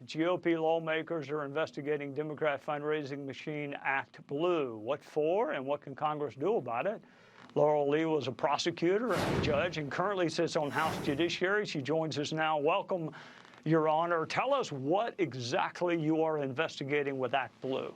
GOP lawmakers are investigating Democrat fundraising machine ActBlue. What for and what can Congress do about it? Laurel Lee was a prosecutor and a judge and currently sits on House Judiciary. She joins us now. Welcome, Your Honor. Tell us what exactly you are investigating with ActBlue.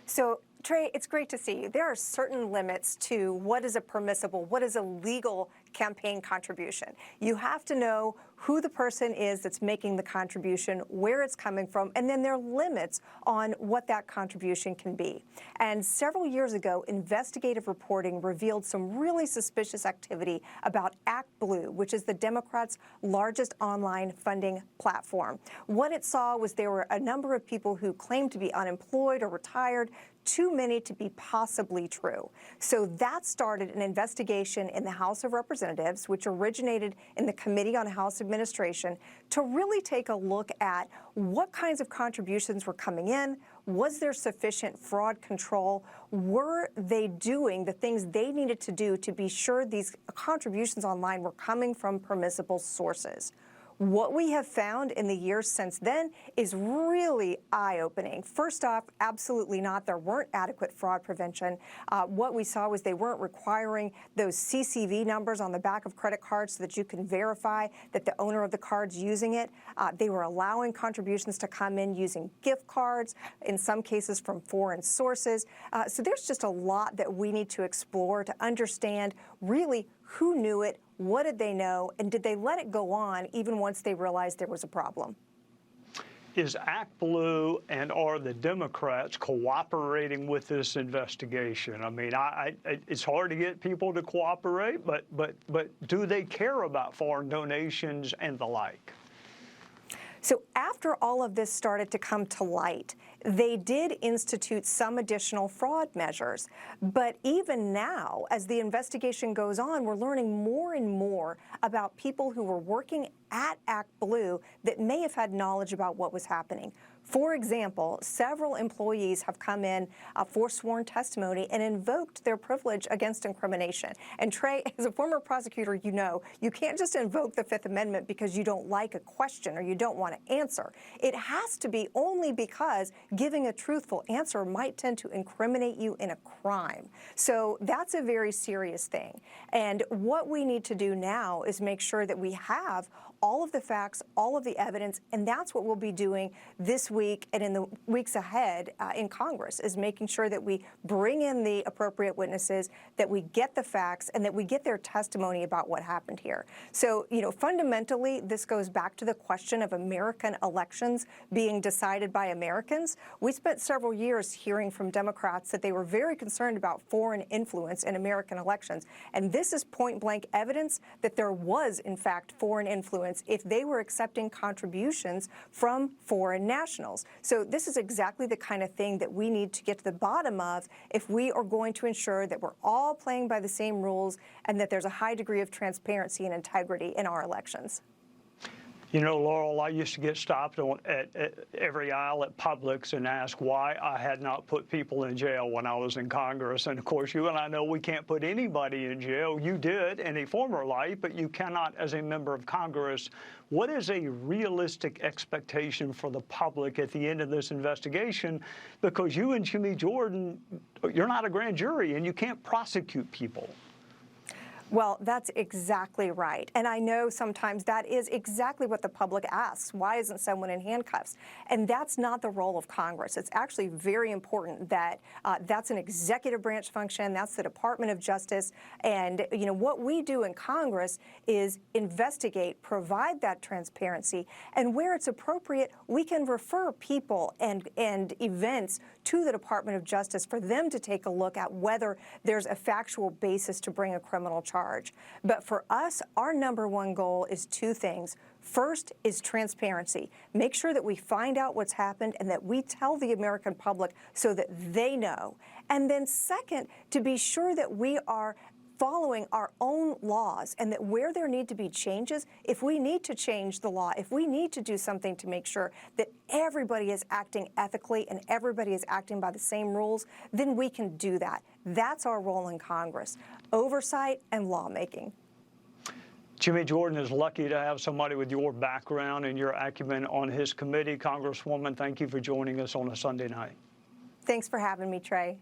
So, Trey, it's great to see you. There are certain limits to what is a permissible, what is a legal campaign contribution. You have to know who the person is that's making the contribution, where it's coming from, and then there are limits on what that contribution can be. And several years ago, investigative reporting revealed some really suspicious activity about ActBlue, which is the Democrats' largest online funding platform. What it saw was there were a number of people who claimed to be unemployed or retired, too many to be possibly true. So that started an investigation in the House of Representatives, which originated in the Committee on House Administration, to really take a look at what kinds of contributions were coming in. Was there sufficient fraud control? Were they doing the things they needed to do to be sure these contributions online were coming from permissible sources? What we have found in the years since then is really eye-opening. First off, absolutely not. There weren't adequate fraud prevention. What we saw was they weren't requiring those CCV numbers on the back of credit cards so that you can verify that the owner of the card's using it. They were allowing contributions to come in using gift cards, in some cases from foreign sources. So there's just a lot that we need to explore to understand really who knew it, what did they know, and did they let it go on even once they realized there was a problem? Is ActBlue and are the Democrats cooperating with this investigation? I mean, it's hard to get people to cooperate, but do they care about foreign donations and the like? So after all of this started to come to light, they did institute some additional fraud measures. But even now, as the investigation goes on, we're learning more and more about people who were working at ActBlue that may have had knowledge about what was happening. For example, several employees have come in for sworn testimony and invoked their privilege against incrimination. And Trey, as a former prosecutor, you know, you can't just invoke the Fifth Amendment because you don't like a question or you don't want to answer. It has to be only because giving a truthful answer might tend to incriminate you in a crime. So that's a very serious thing. And what we need to do now is make sure that we have all of the facts, all of the evidence, and that's what we'll be doing this week and in the weeks ahead in Congress, is making sure that we bring in the appropriate witnesses, that we get the facts, and that we get their testimony about what happened here. So, you know, fundamentally, this goes back to the question of American elections being decided by Americans. We spent several years hearing from Democrats that they were very concerned about foreign influence in American elections, and this is point-blank evidence that there was, in fact, foreign influence if they were accepting contributions from foreign nationals. So this is exactly the kind of thing that we need to get to the bottom of if we are going to ensure that we're all playing by the same rules and that there's a high degree of transparency and integrity in our elections. You know, Laurel, I used to get stopped at every aisle at Publix and asked why I had not put people in jail when I was in Congress. And, of course, you and I know we can't put anybody in jail. You did in a former life, but you cannot as a member of Congress. What is a realistic expectation for the public at the end of this investigation? Because you and Jimmy Jordan, you're not a grand jury, and you can't prosecute people. Well, that's exactly right. And I know sometimes that is exactly what the public asks. Why isn't someone in handcuffs? And that's not the role of Congress. It's actually very important that that's an executive branch function. That's the Department of Justice. And, you know, what we do in Congress is investigate, provide that transparency. And where it's appropriate, we can refer people and events to the Department of Justice for them to take a look at whether there's a factual basis to bring a criminal charge. But for us, our number one goal is two things. First is transparency. Make sure that we find out what's happened and that we tell the American public so that they know. And then second, to be sure that we are following our own laws and that where there need to be changes, if we need to change the law, if we need to do something to make sure that everybody is acting ethically and everybody is acting by the same rules, then we can do that. That's our role in Congress, oversight and lawmaking. Jimmy Jordan is lucky to have somebody with your background and your acumen on his committee. Congresswoman, thank you for joining us on a Sunday night. Thanks for having me, Trey.